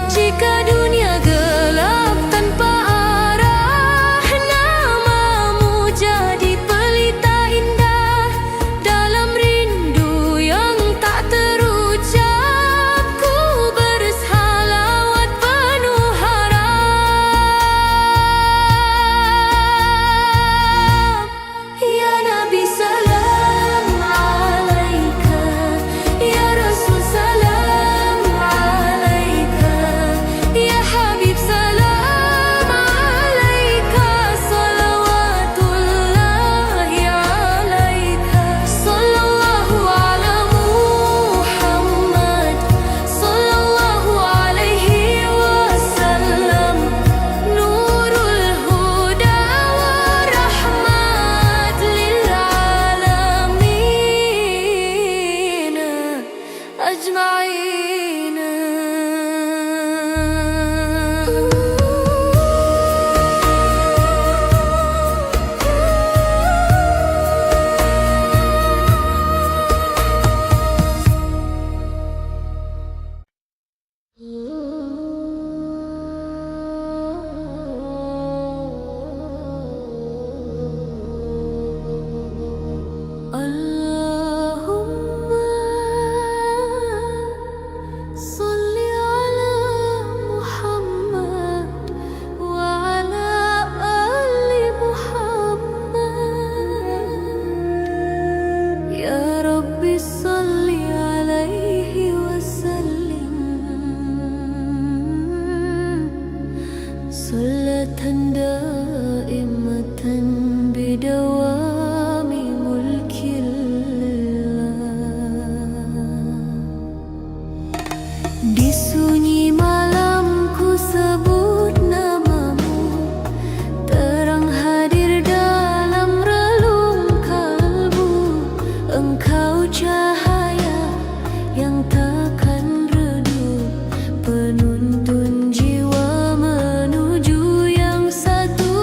Jika dunia gelap tanpa arah, namamu jadi pelita indah. Dalam rindu yang tak terucap, ku bersalawat penuh harap. Ya Nabi salam alaika, Ya Rasul salam alaika, Ya Habib salam alaika, salawatullahi alaika. Sallallahu ala Muhammad, sallallahu alaihi wasallam, nurul huda wa rahmat lil alamin ajma'in. Allahumma salli ala Muhammad wa ala ali Muhammad. Ya Rabbi salli alaihi wasallim salatan daimatan bidawami mulkillah. Di sunyi malam ku sebut namamu, terang hadir dalam relung kalbu. Engkau cahaya yang takkan redup, penuntun jiwa menuju yang satu.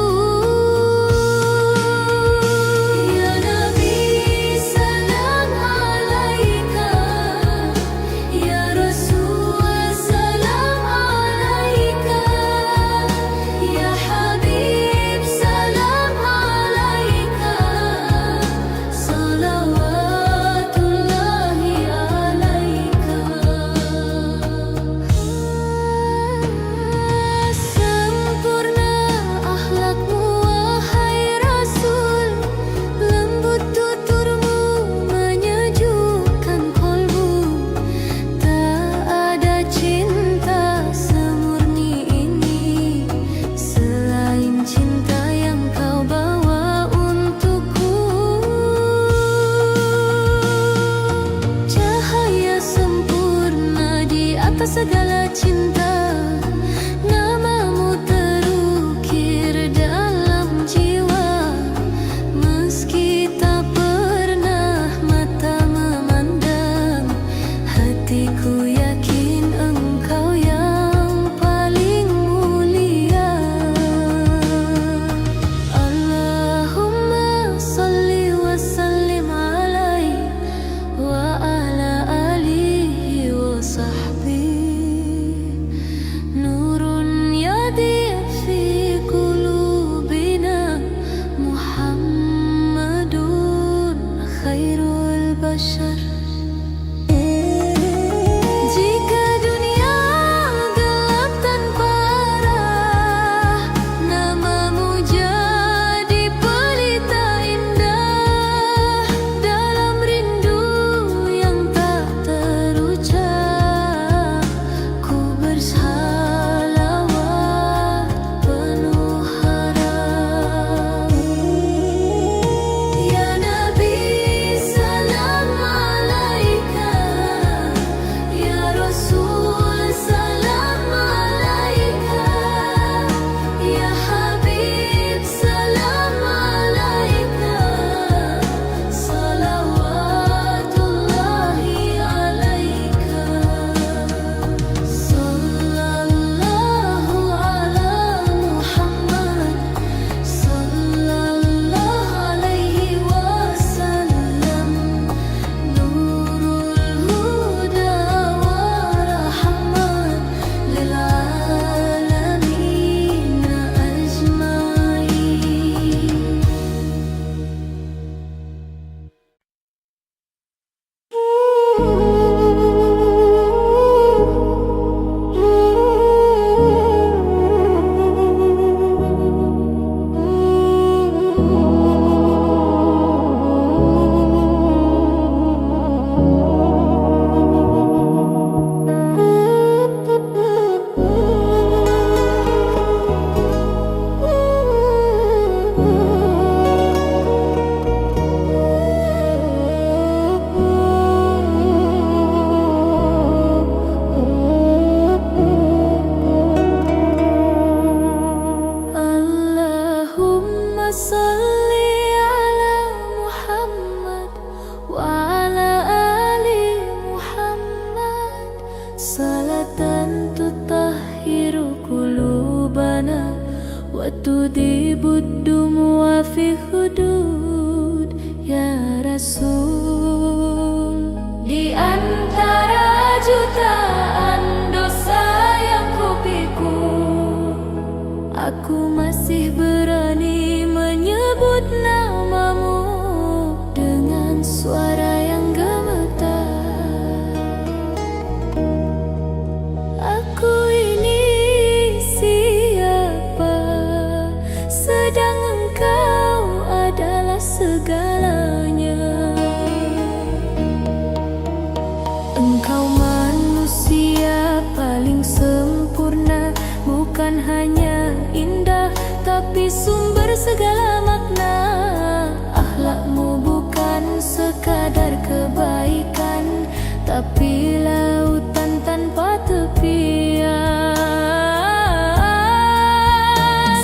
وتذيب الدموع في خدود ya Rasul. Di antara jutaan dosa yang kupikul, aku masih berani menyebut namamu dengan suara yang gemetar. Aku ini siapa, sedang engkau adalah segalanya. Engkau manusia paling sempurna, bukan hanya indah, tapi sumber segala makna. Akhlakmu bukan sekadar kebaikan, tapi lautan tanpa tepian.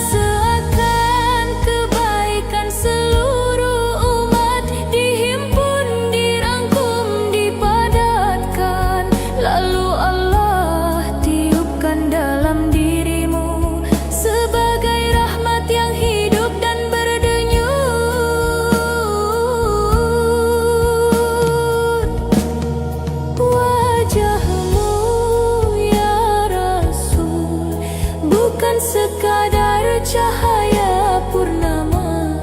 Seakan kebaikan seluruh umat dihimpun, dirangkum, dipadatkan, lalu Allah tiupkan dalam dirimu sebagai rahmat yang hidup dan berdenyut. Wajahmu ya Rasul bukan sekadar cahaya purnama,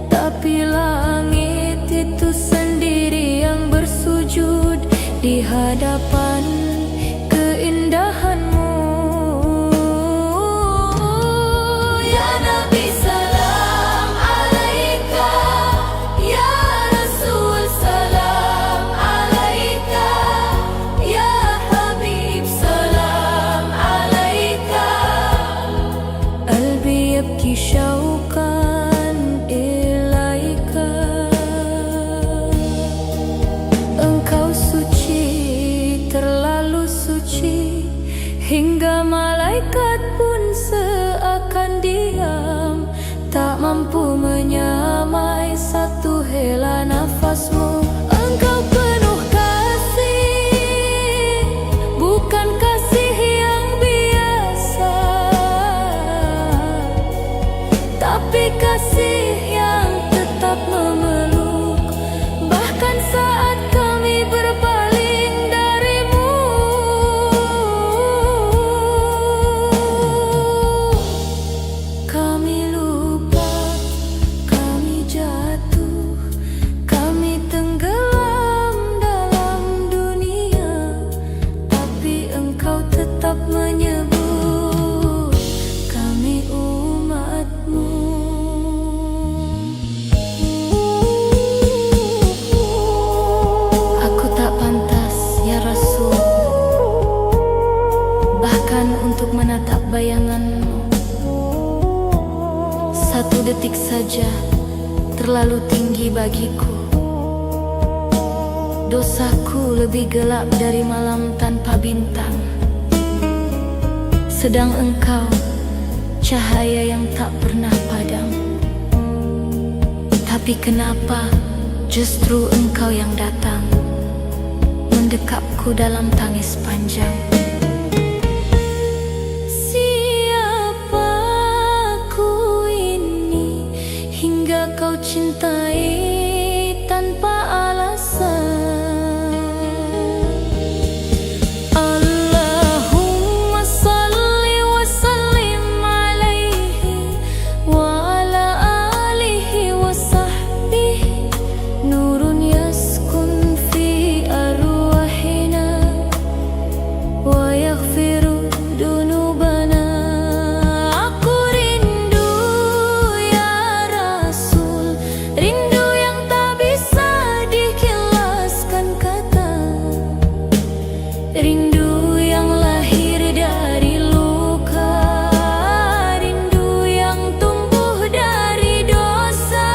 tapi langit itu sendiri yang bersujud di hadapan keindahanmu. Ya Nabi salam alaika, ya Rasul salam alaika, ya Habib salam alaika. Qalbi yabki syauqan ilaika. Engkau suci, terlalu suci, hingga malaikat pun seakan diam, tak mampu menyamai satu hela nafasmu. Engkau penuh kasih, bukan kasih yang biasa, tapi kasih yang tetap memeluk, bahkan saat kami berpaling darimu. Kami lupa, kami jatuh, kami tenggelam dalam dunia, tapi engkau tetap menyebut kami umatmu. Aku tak pantas ya Rasul, bahkan untuk menatap bayanganmu. Satu detik saja terlalu tinggi bagiku. Dosaku lebih gelap dari malam tanpa bintang, sedang engkau cahaya yang tak pernah padam. Tapi kenapa justru engkau yang datang, mendekapku dalam tangis panjang? Siapa aku ini hingga kau cintai tanpa alasan? Allahumma salli wa sallim alaihi wa ala alihi wa sahbihi, nurun yaskun fi arwahina wa yaghfiru dunubana. Aku rindu ya Rasul, rindu yang tak bisa dikilaskan kata, rindu yang lahir dari luka, rindu yang tumbuh dari dosa.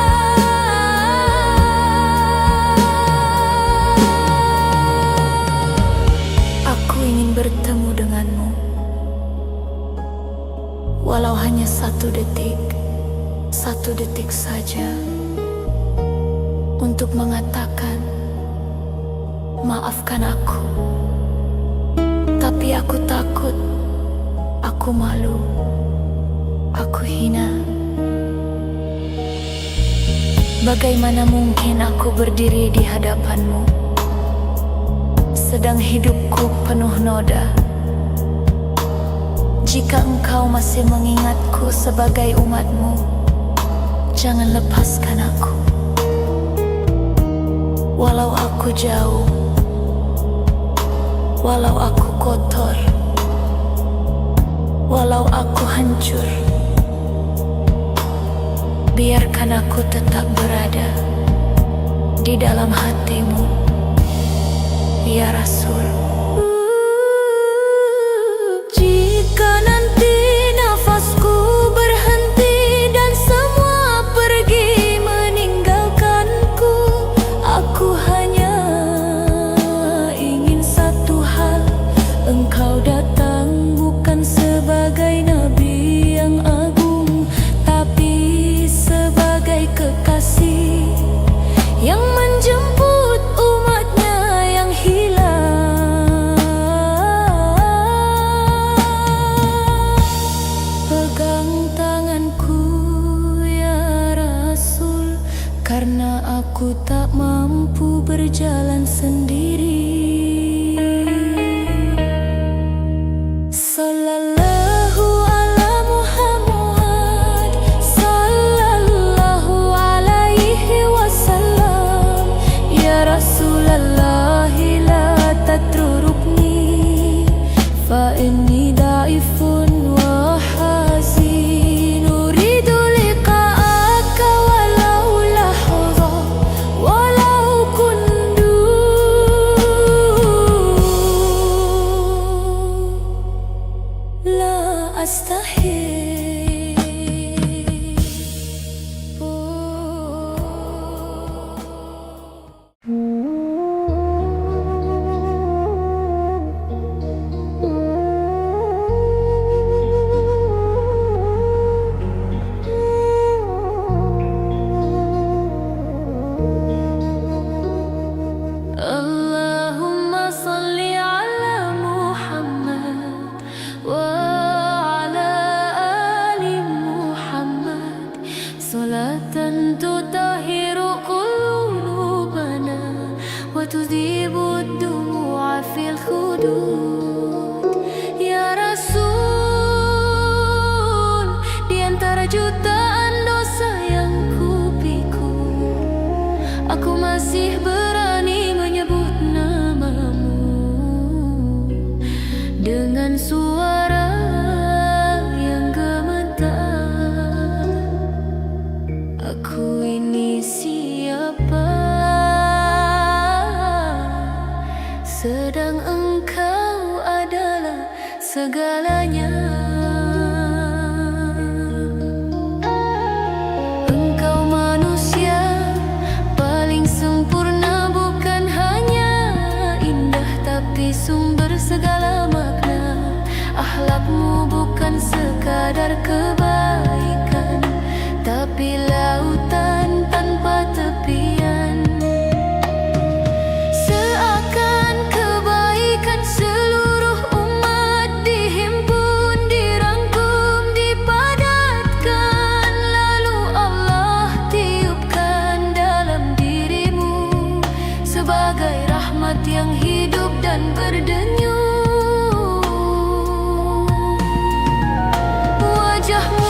Aku ingin bertemu denganmu, walau hanya satu detik saja, untuk mengatakan maafkan aku. Tapi aku takut, aku malu, aku hina. Bagaimana mungkin aku berdiri di hadapanmu, sedang hidupku penuh noda. Jika engkau masih mengingatku sebagai umatmu, jangan lepaskan aku. Walau aku jauh, walau aku kotor, walau aku hancur, biarkan aku tetap berada di dalam hatimu, ya Rasul. Jika nanti nafasku berhenti dan semua pergi meninggalkanku, aku hanya ingin satu hal, engkau datang bukan sebagai nabi yang agung, tapi sebagai kekasih yang menjemput umatnya yang hilang. Pegang tanganku ya Rasul, karena aku tak mampu berjalan sendiri. Sallallahu ala Muhammad, sallallahu alaihi wasallam. Ya Rasulullah la tatrukni, fa inni da'ifun wa hazin, uridu liqa'aka walau lahza, walau kundu la astahil. Allahumma salli ala Muhammad wa ala ali Muhammad, salatan tutahhiru qulubana wa tudhibu ad-dumu'a fil khudud. Ya Rasul, di antara jutaan dosa yang kupikul, aku masih berani menyebut namamu dengan suara yang gemetar. Aku ini siapa, sedang engkau adalah segalanya. Engkau manusia paling sempurna, bukan hanya indah tapi sumber segala makna. Akhlakmu bukan sekadar kebaikan, tapi lautan tanpa tepian. Seakan kebaikan seluruh umat dihimpun, dirangkum, dipadatkan, lalu Allah tiupkan dalam dirimu sebagai rahmat yang hidup dan berdenyut. Wajahmu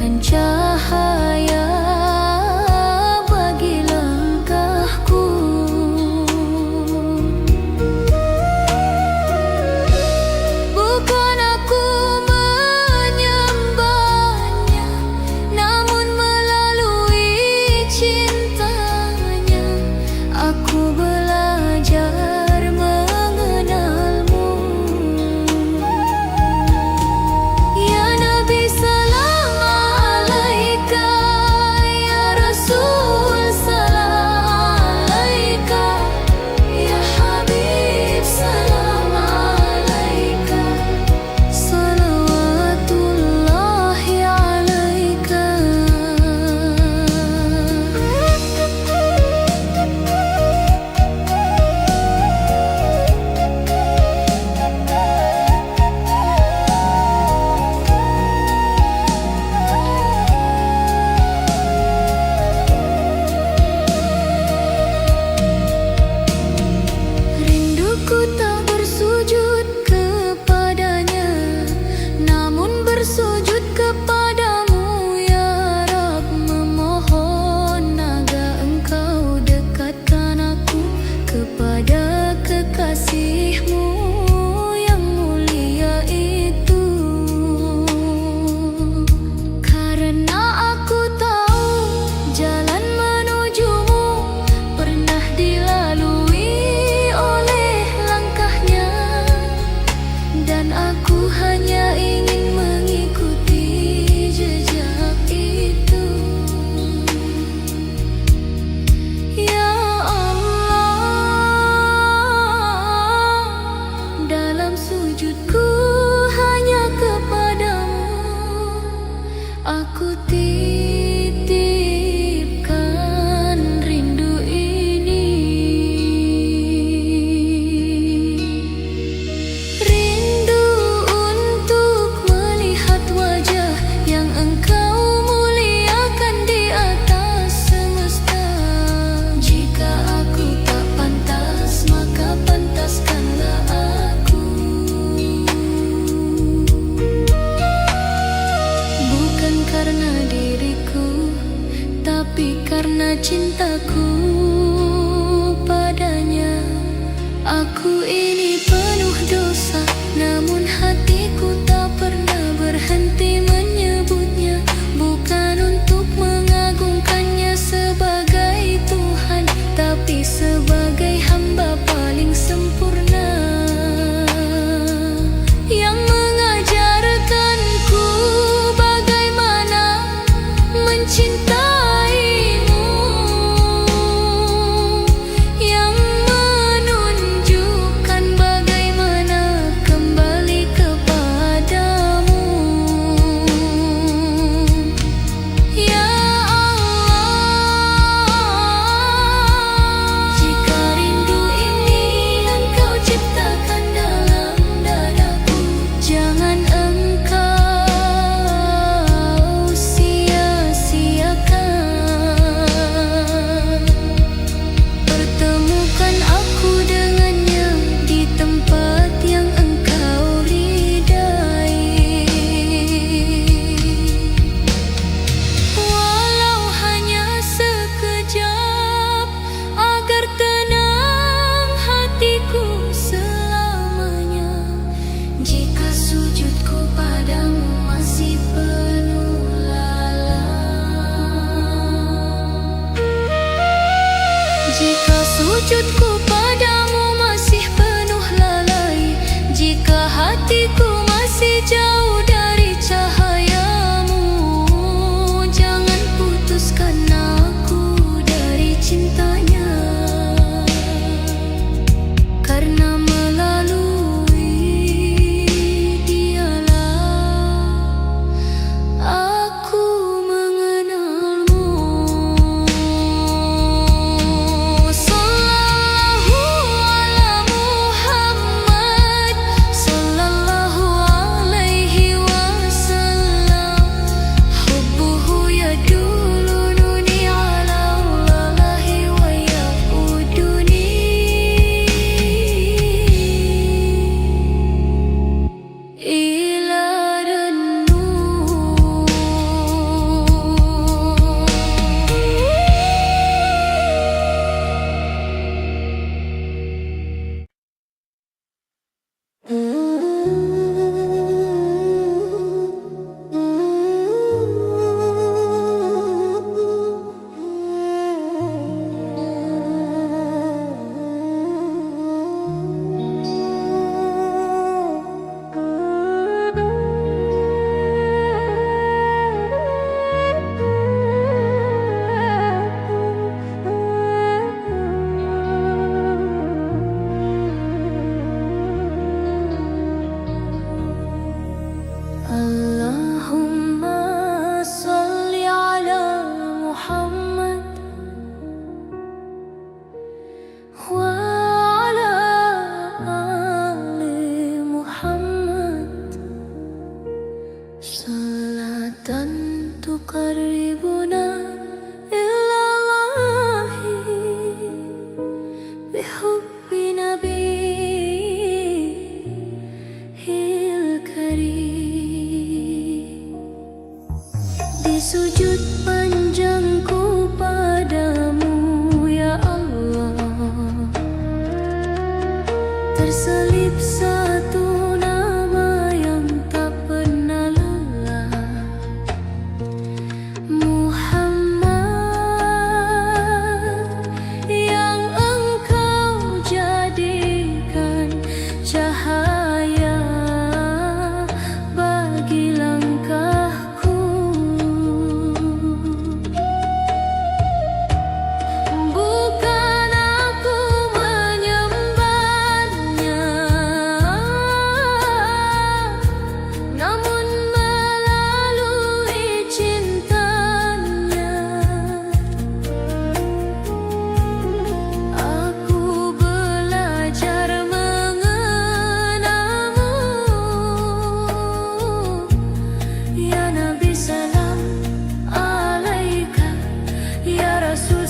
bagaikan cahaya bagi langkahku. Bukan aku menyembahnya, namun melalui cintanya aku belajar mengenalmu. Ya Nabi salam alaika, ya Rasul salam alaika, ya Habib salam alaika, salawatullahi alaika. Rinduku tak bersujud kepadanya, namun bersujud kepadamu ya Rabb. Memohon agar engkau dekatkan aku kepada kekasihmu yang mulia itu. Karena aku tahu jalan menujumu pernah dilalui oleh langkahnya, dan aku hanya ingin mengikuti jejak itu. Ya Allah, dalam sujudku hanya kepadamu aku titipkan rindu ini. Rindu untuk melihat wajah yang engkau muliakan di atas semesta. Jika aku tak pantas, maka pantaskanlah aku. Bukan karena diriku, tapi karena cintaku padanya. Aku ini penuh dosa, namun hatiku tak pernah berhenti menyebutnya. Bukan untuk mengagungkannya sebagai Tuhan, tapi sebagai hamba paling sempurna yang mengajarkanku bagaimana mencintaimu, yang menunjukkan bagaimana kembali kepadamu. Ya Allah, jika rindu ini engkau ciptakan dalam dadaku, jangan engkau sia-siakan. Pertemukan aku dengannya di tempat yang engkau ridai. Walau hanya sekejap, agar tenang hatiku selamanya. Jika sujudku padamu masih penuh lalang, jika sujudku padamu masih penuh lalai, jika hatiku masih jauh dari cahayamu, jangan putuskan aku dari cintanya. Karena melalui dialah aku mengenalmu. Sallallahu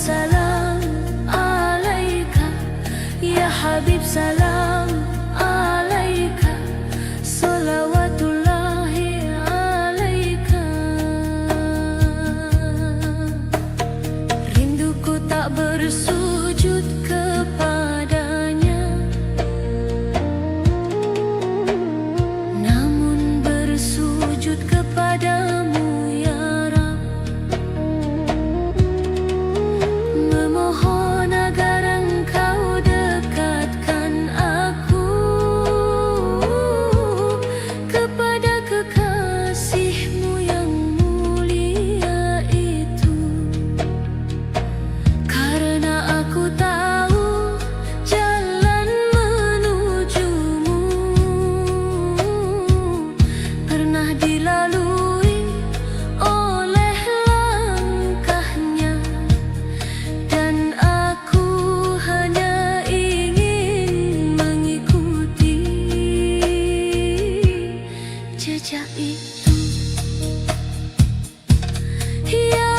salam alaika, ya Habib salam alaika, salawatullahi alaika. Rinduku tak bersujud kepadanya, namun bersujud kepadamu ya Rab. Memohon agar Engkau dekatkan aku kepada kekasih-Mu yang mulia itu, karena aku tahu jalan menuju-Mu pernah dilalui oleh langkahnya, dan aku hanya ingin mengikuti jejak itu. Ya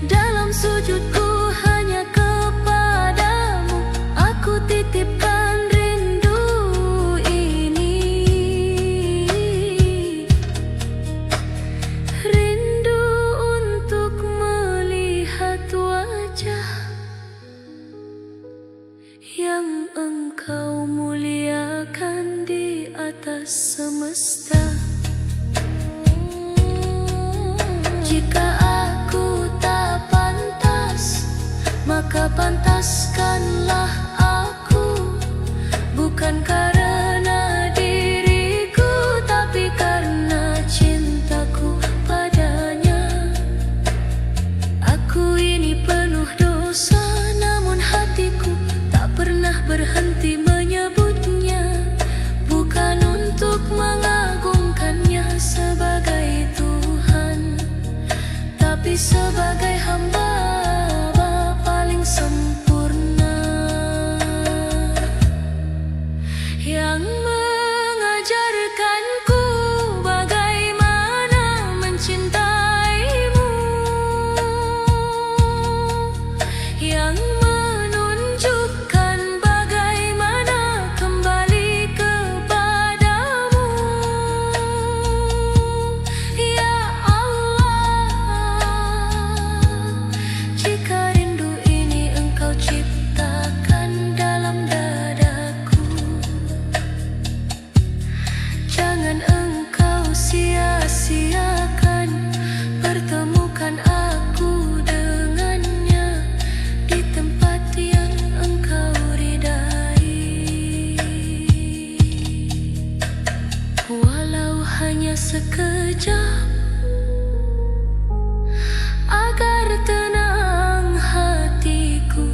dalam sujudku hanya kepadamu aku titipkan rindu ini, rindu untuk melihat wajah yang Engkau muliakan di atas semesta. Jika aku tak pantas, maka pantaskanlah aku, bukan karena diriku, tapi karena cintaku padanya. Aku ini penuh dosa, namun hatiku tak pernah berhenti menyebutnya, bukan untuk mengagungkannya sebagai Tuhan, tapi sebagai hamba paling sempurna yang mengajarkanku bagaimana mencintaimu, yang menunjukkan bagaimana kembali kepadamu. Ya Allah, jika rindu ini Engkau ciptakan dalam dadaku, jangan Engkau sia-siakan pertemukan aku dengannya di tempat yang Engkau ridai, walau hanya sekejap, agar tenang hatiku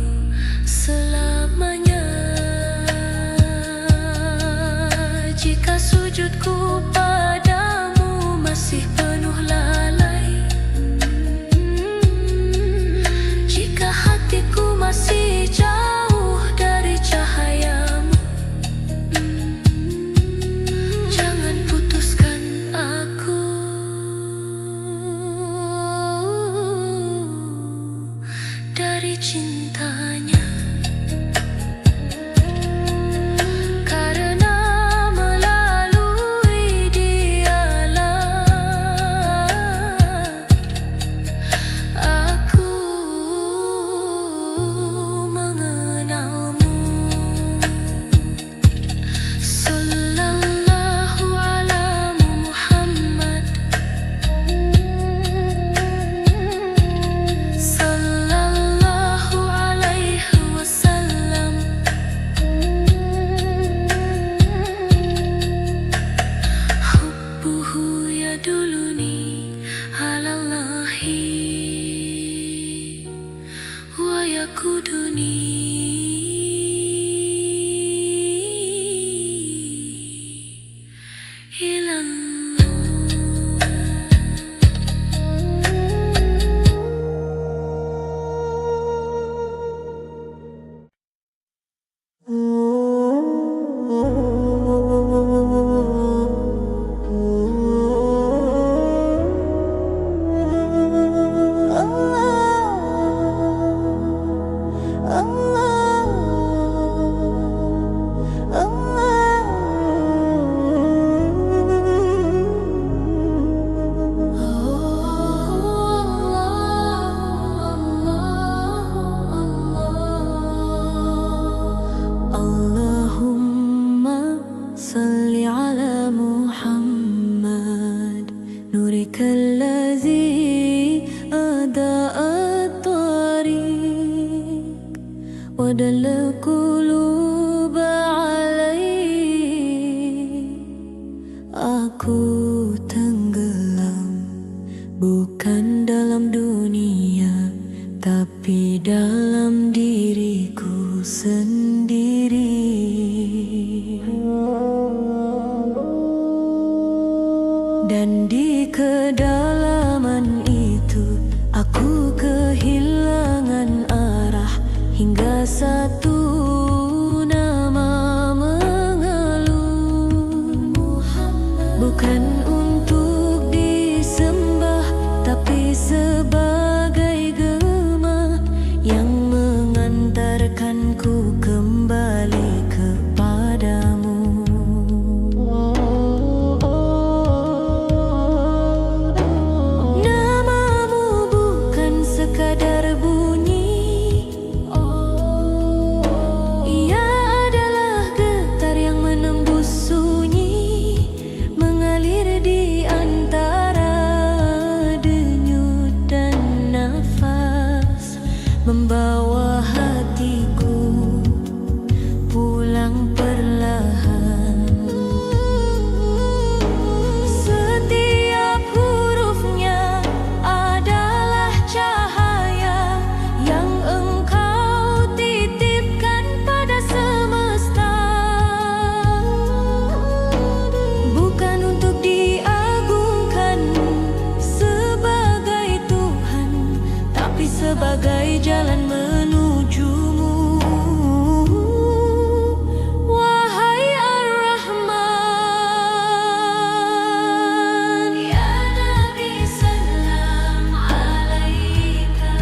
selamanya. Jika sujudku padamu masih penuh lalai, jika hatiku masih jauh dari cahayamu, jangan putuskan aku dari cintanya. Karena melalui salli ala Muhammad nurikal ladzi ada'at tariq wa dalla qulub alaih. Aku tenggelam bukan dalam dunia, tapi dalam diriku sendiri. Dan di kedalaman itu aku kehilangan arah, hingga satu nama mengalun. Bukan untuk disembah, tapi sebagai gema yang mengantarkanku kembali kepadamu. Namamu bukan sekadar bunyi, ia adalah getar yang menembus sunyi, mengalir di antara denyut dan nafas, membawa hatiku pulang perlahan. Setiap hurufnya adalah cahaya yang engkau titipkan pada semesta. Bukan untuk diagungkan sebagai Tuhan, tapi sebagai jalan menujumu. Wahai Ar-Rahman, ya Nabi salam alaika,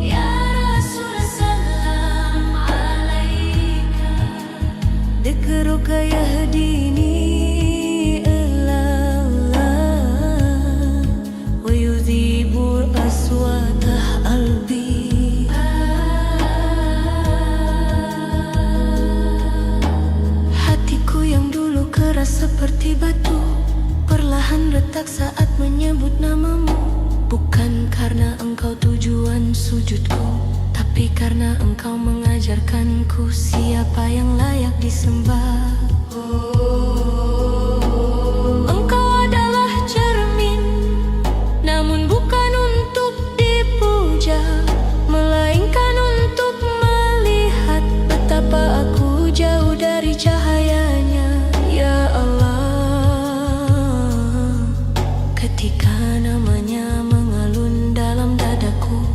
ya Rasul salam alaika. Dzikruka yahdini ila Allah wa yudhibu aswatah qalbi. Hatiku yang dulu keras seperti batu, perlahan retak saat menyebut namamu. Bukan karena engkau tujuan sujudku, tapi karena engkau mengajarkanku siapa yang layak disembah. Engkau adalah cermin, namun bukan untuk dipuja, melainkan untuk melihat betapa aku jauh dari cahayanya. Ya Allah, ketika namanya mengalun dalam dadaku,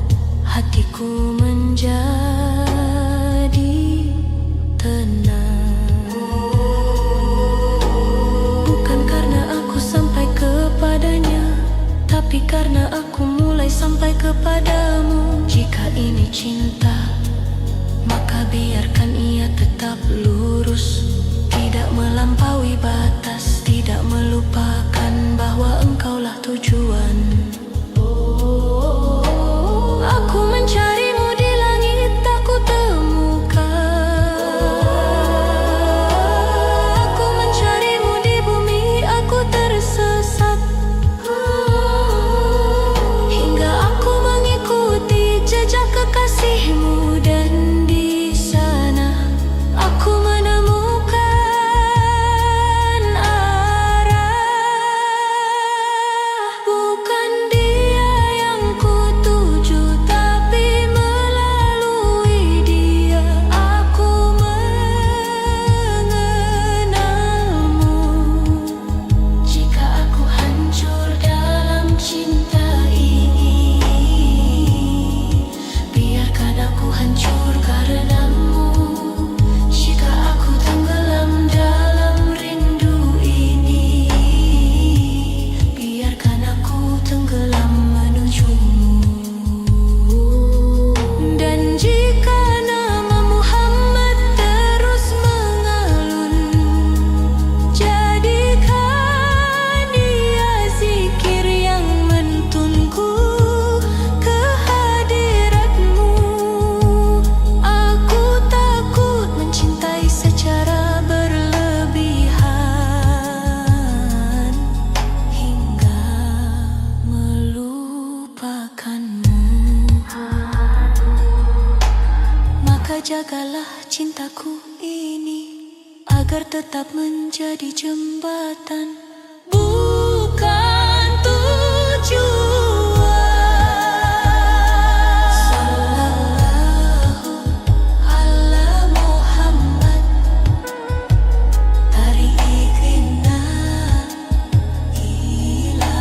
hatiku menjadi tenang. Bukan karena aku sampai kepadanya, tapi karena aku mulai sampai kepadamu. Jika ini cinta, maka biarkan ia tetap lurus, tidak melampaui batas, tidak melupakan bahwa engkaulah tujuan. Aku mencarimu di langit, tak ku temukan. Aku mencarimu di bumi, aku tersesat. Hingga aku mengikuti jejak kekasihmu, dan di sana aku menemukan jagalah cintaku ini agar tetap menjadi jembatan, bukan tujuan. Sallallahu ala Muhammad, tariqina ila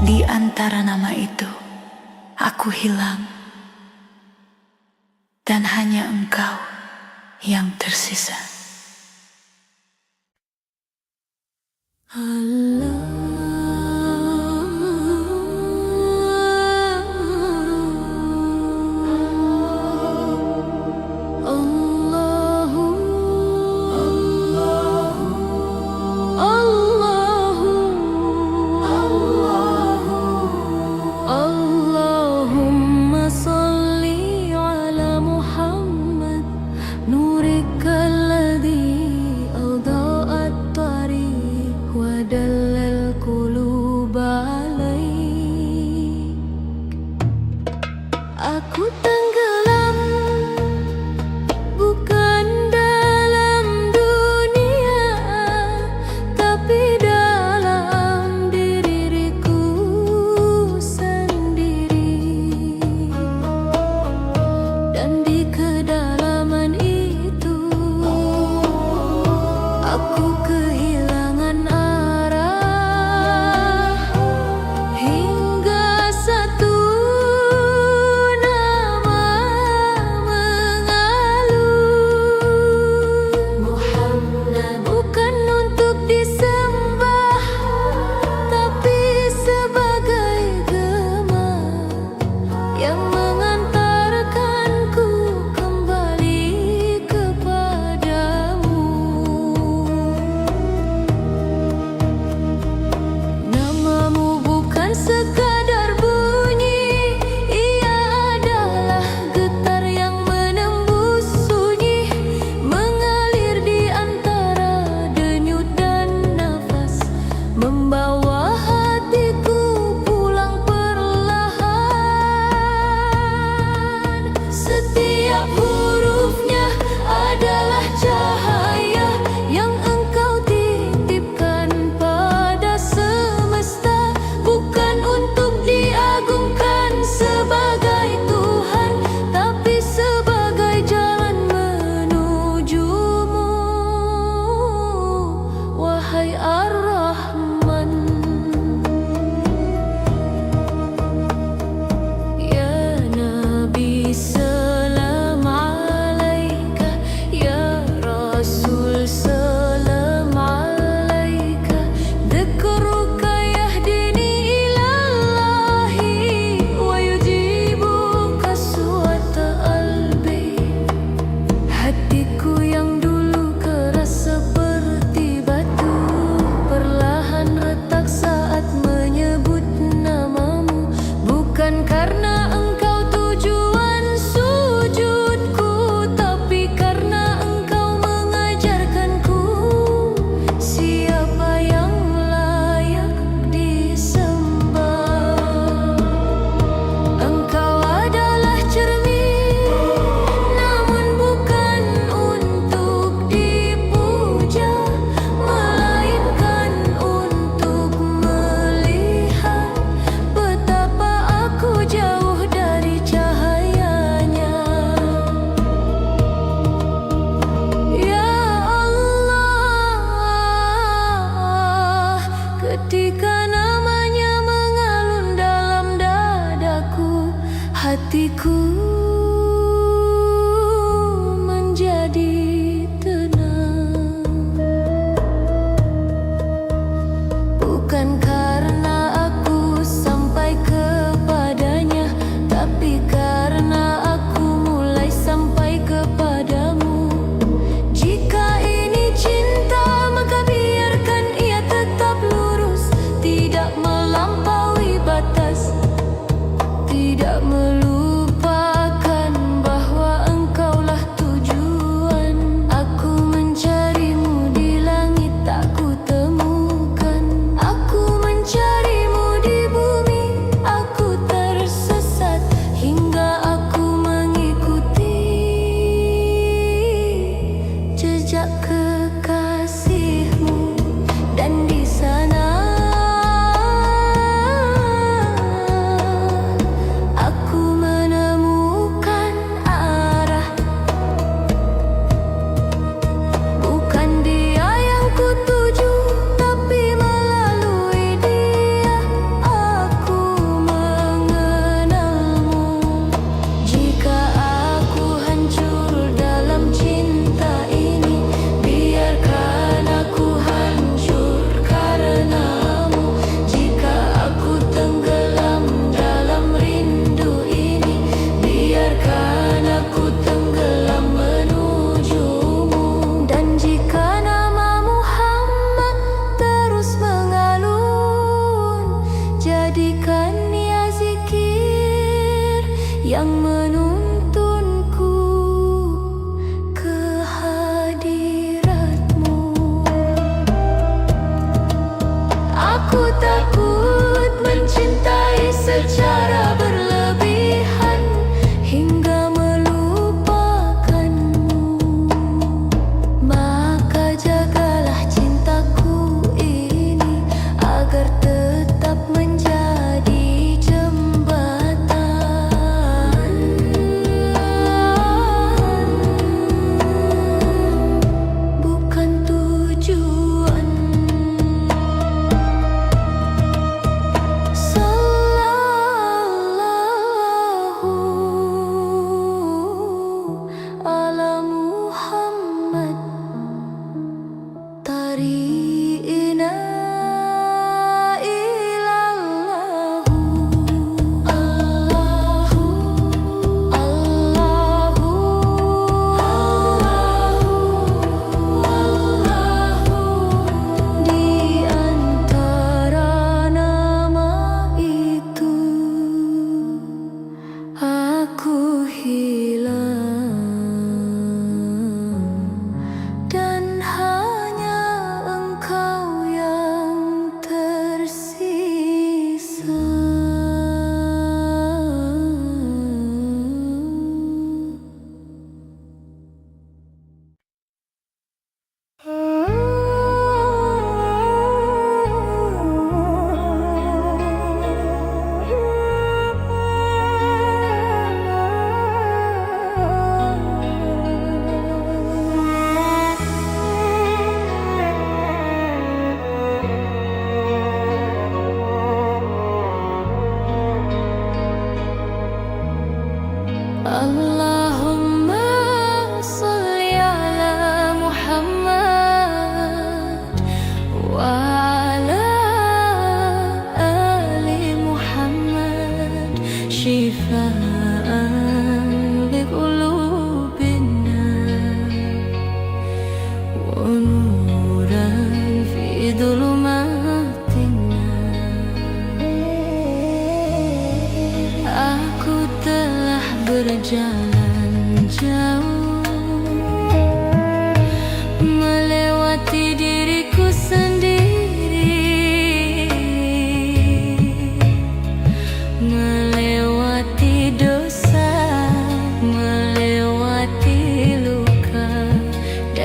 Di antara nama itu, aku hilang, dan hanya engkau yang tersisa. Allahumma salli ala Muhammad, nurikal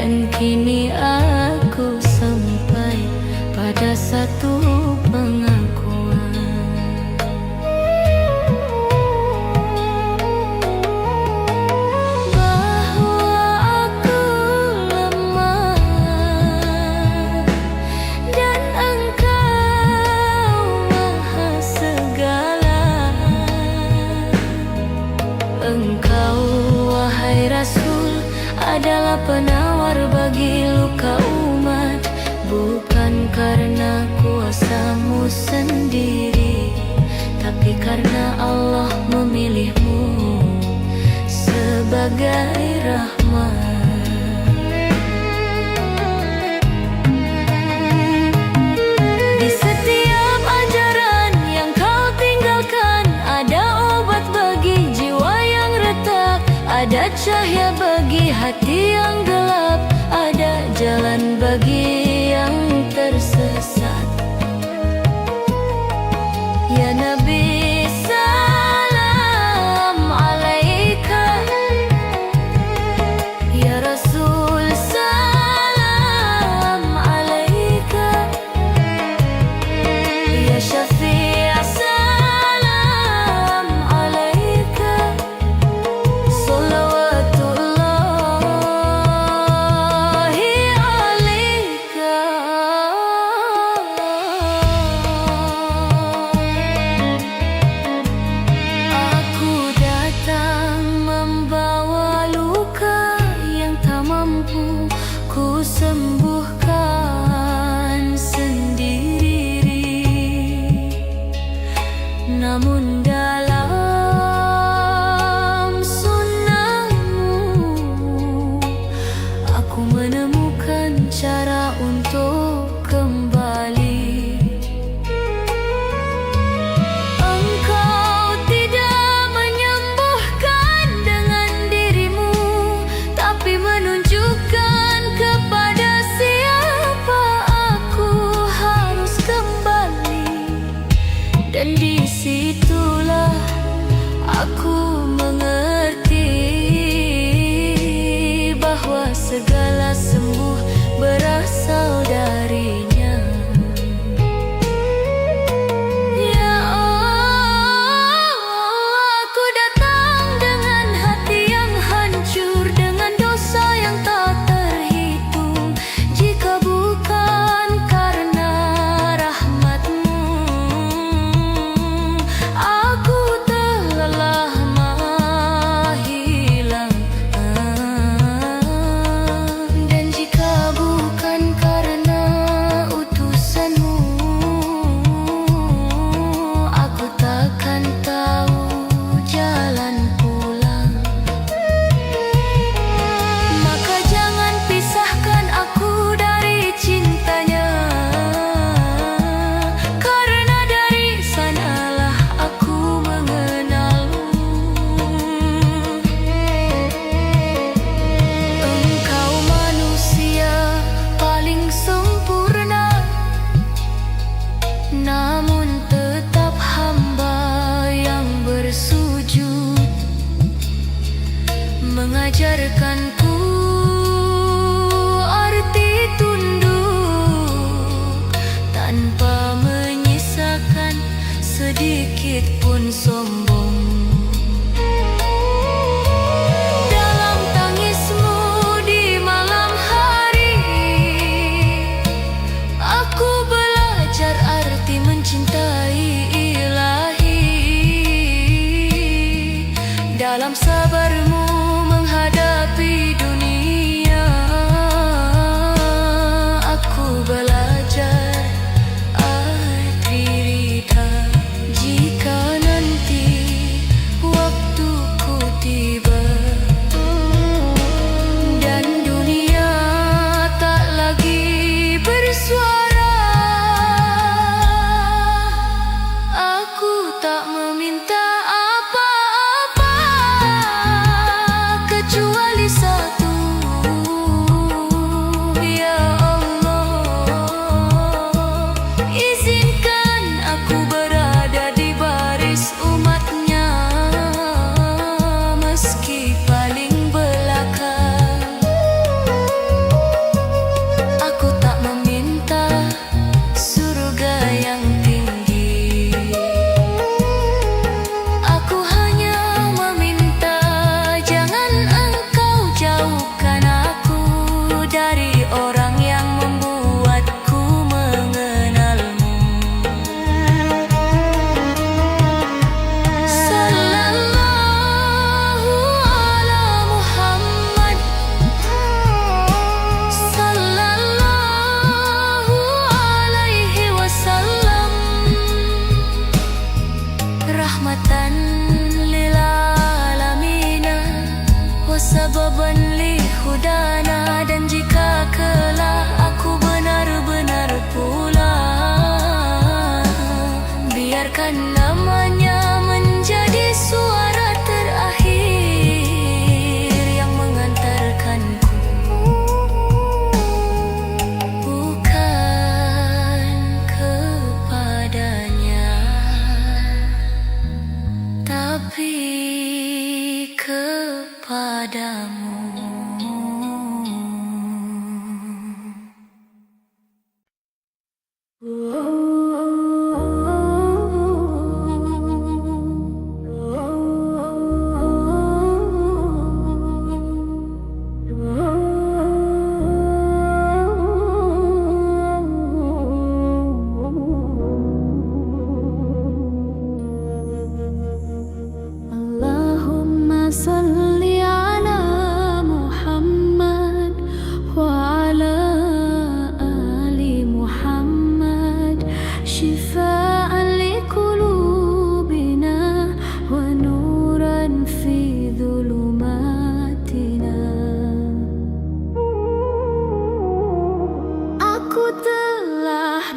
Dan kini aku sampai pada satu pengakuan, bahwa aku lemah dan Engkau maha segala. Engkau, wahai Rasul, adalah penawar bagi luka umat, bukan karena kuasamu sendiri, tapi karena Allah memilihmu sebagai rahmat. Di setiap ajaran yang kau tinggalkan, ada obat bagi jiwa yang retak, ada cahaya bagi hati yang gelap, ada jalan bagi yang tersesat. Ya Nabi, salam alaika. Ya Rasul, salam alaika. Ya Syafi', salam alaika. Ku sembuhkan sendiri, namun dalam sunnahmu aku menemukan cara untuk kembali. Engkau tidak menyembuhkan dengan dirimu, tapi menunjukkan kepada siapa aku harus kembali. Dan disitulah aku mengerti bahwa segala sembuh berasal darinya. Ya Allah, aku datang dengan hati yang hancur, dengan dosa yang tak terhitung. Jika bukan karena rahmat-Mu, aku telah lama hilang. Dan jika bukan karena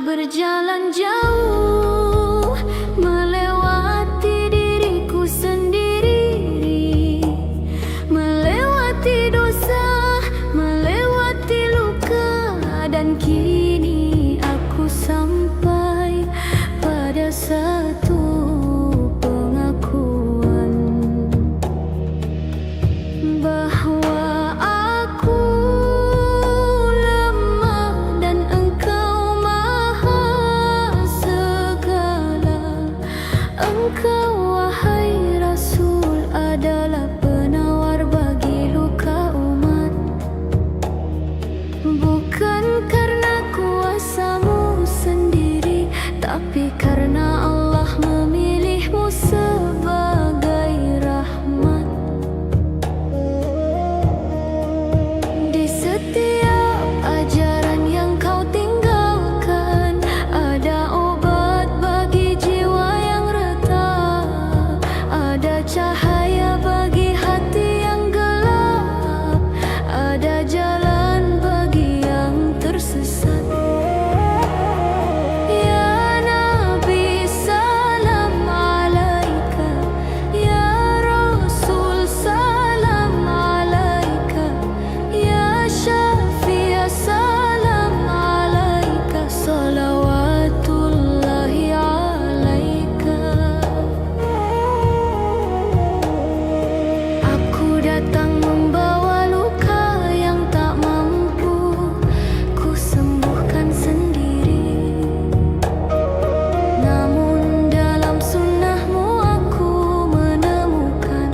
berjalan jauh, melewati diriku sendiri, melewati dosa, melewati luka, dan kini aku sampai pada satu pengakuan bahwa aku lemah dan Engkau maha segala. Engkau wahai Rasul adalah penawar bagi luka umat. Bukan karena kuasamu sendiri, tapi karena Allah memilihmu sebagai rahmat. Di setiap ajaran yang kau tinggalkan, ada obat bagi jiwa yang retak, ada cahaya bagi hati yang gelap, ada jalan bagi yang tersesat. Ya Nabi salam alaika, Ya Rasul salam alaika, Ya Syafi'a salam alaika, salawatullahi alaika. Aku datang membawa luka yang tak mampu ku sembuhkan sendiri. Namun dalam sunnahmu aku menemukan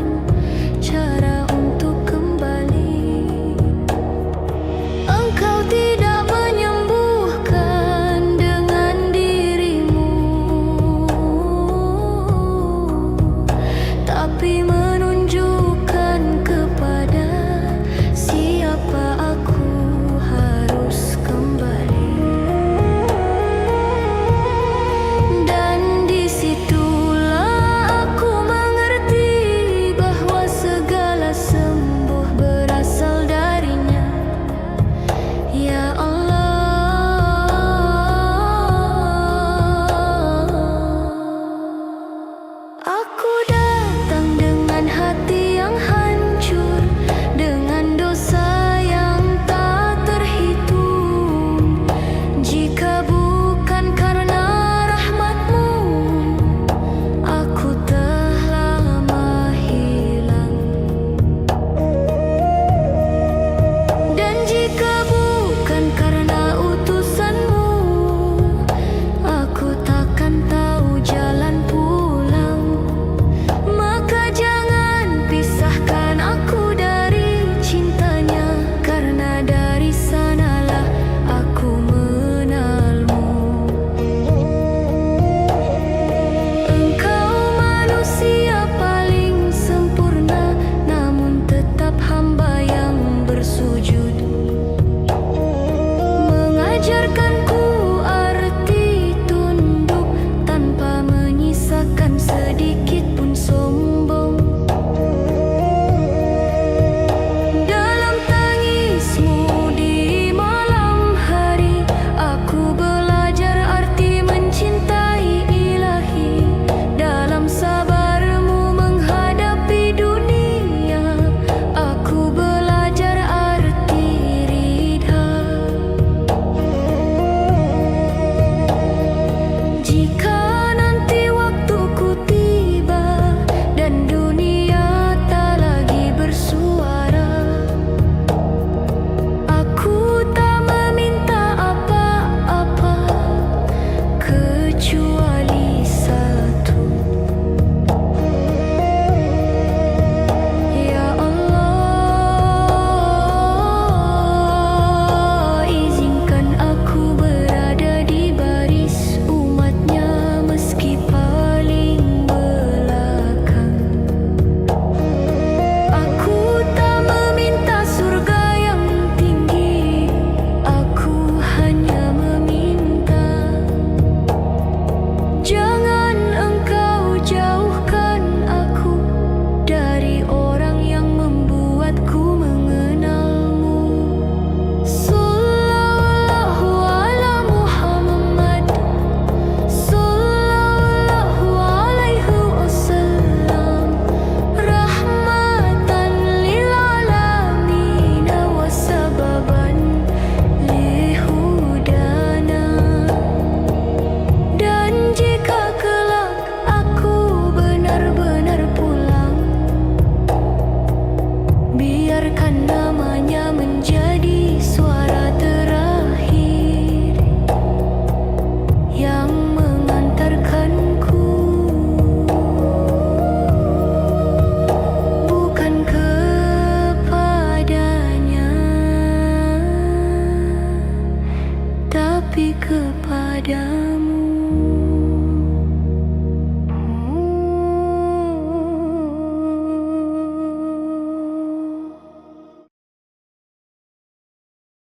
cara untuk kembali. Engkau tidak menyembuhkan dengan dirimu, tapi menunjukkan kepada siapa aku harus kembali. Dan disitulah aku mengerti bahwa segala sembuh berasal darinya. Ya Allah, aku datang dengan hati yang hancur, dengan dosa yang tak terhitung. Jika bukan karena rahmat-Mu, aku telah lama hilang. Dan jika bukan karena utusan-Mu, aku takkan tahu jalan pulang. Maka jangan pisahkan aku dari cintanya, karena dari sanalah aku mengenalmu. Engkau manusia paling sempurna, namun tetap hamba yang bersujud. Mengajarkanku arti tunduk tanpa menyisakan sedikit pun sombong. Dalam tangismu di malam hari, aku belajar arti mencintai Ilahi. Dalam sabarmu menghadapi dunia, aku belajar arti ridha. sayang.